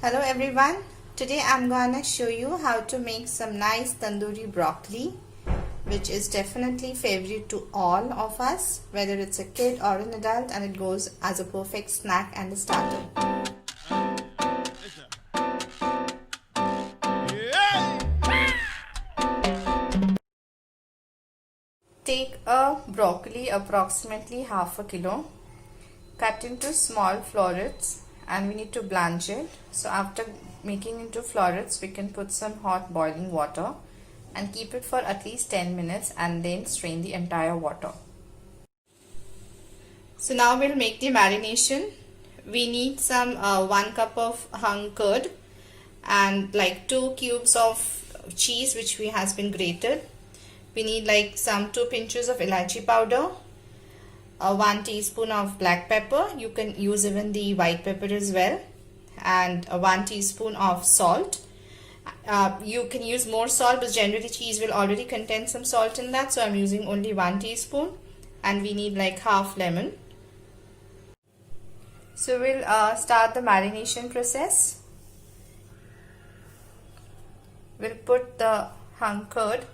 Hello everyone, today I'm gonna show you how to make some nice tandoori broccoli, which is definitely favorite to all of us, whether it's a kid or an adult, and it goes as a perfect snack and a starter. Take a broccoli approximately half a kilo, cut into small florets, and we need to blanch it. So after making into florets, we can put some hot boiling water and keep it for at least 10 minutes and then strain the entire water. So now we'll make the marination. We need some 1 cup of hung curd and like 2 cubes of cheese which has been grated. We need like some 2 pinches of elaichi powder, 1 teaspoon of black pepper. You can use even the white pepper as well, and 1 teaspoon of salt. You can use more salt, but generally cheese will already contain some salt in that, so I'm using only 1 teaspoon. And we need like half lemon. So we'll start the marination process. We'll put the hung curd.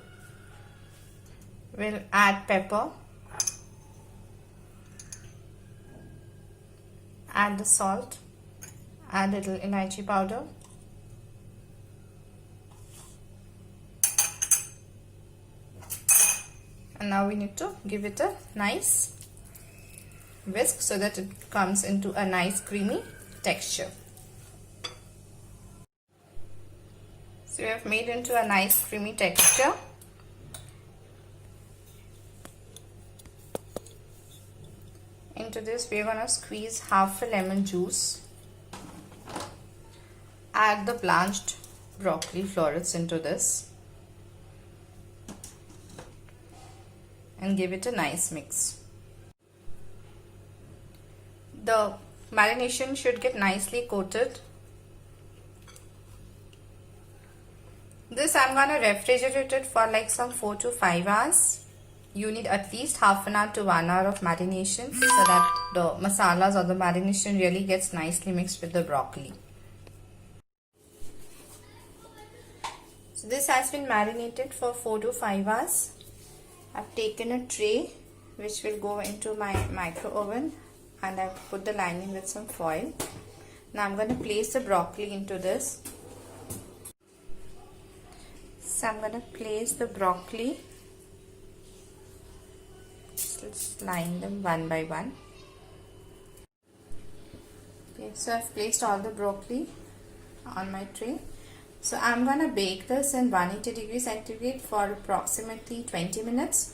We'll add pepper. Add the salt, add a little elaichi powder, and now we need to give it a nice whisk so that it comes into a nice creamy texture. So we have made into a nice creamy texture. Into this we are going to squeeze half a lemon juice, add the blanched broccoli florets into this, and give it a nice mix. The marination should get nicely coated. This I'm going to refrigerate it for like some 4 to 5 hours. You need at least half an hour to 1 hour of marination so that the masalas or the marination really gets nicely mixed with the broccoli. So this has been marinated for 4 to 5 hours. I've taken a tray which will go into my micro oven, and I've put the lining with some foil. Now I'm going to place the broccoli into this. So I'm going to place the broccoli. Let's line them one by one. Okay, so I've placed all the broccoli on my tray. So I'm going to bake this in 180 degrees centigrade for approximately 20 minutes.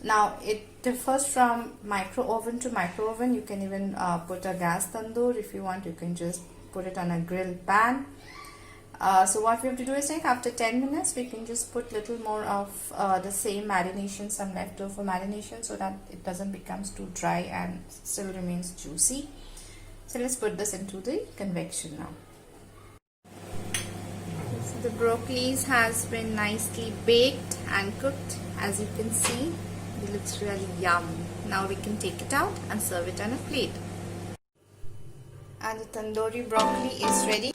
Now it differs from micro oven to micro oven. You can even put a gas tandoor if you want. You can just put it on a grill pan. So what we have to do is, like, after 10 minutes we can just put little more of the same marination, some leftover marination, so that it doesn't become too dry and still remains juicy. So let's put this into the convection now. So the broccoli has been nicely baked and cooked. As you can see, it looks really yum. Now we can take it out and serve it on a plate. And the tandoori broccoli is ready.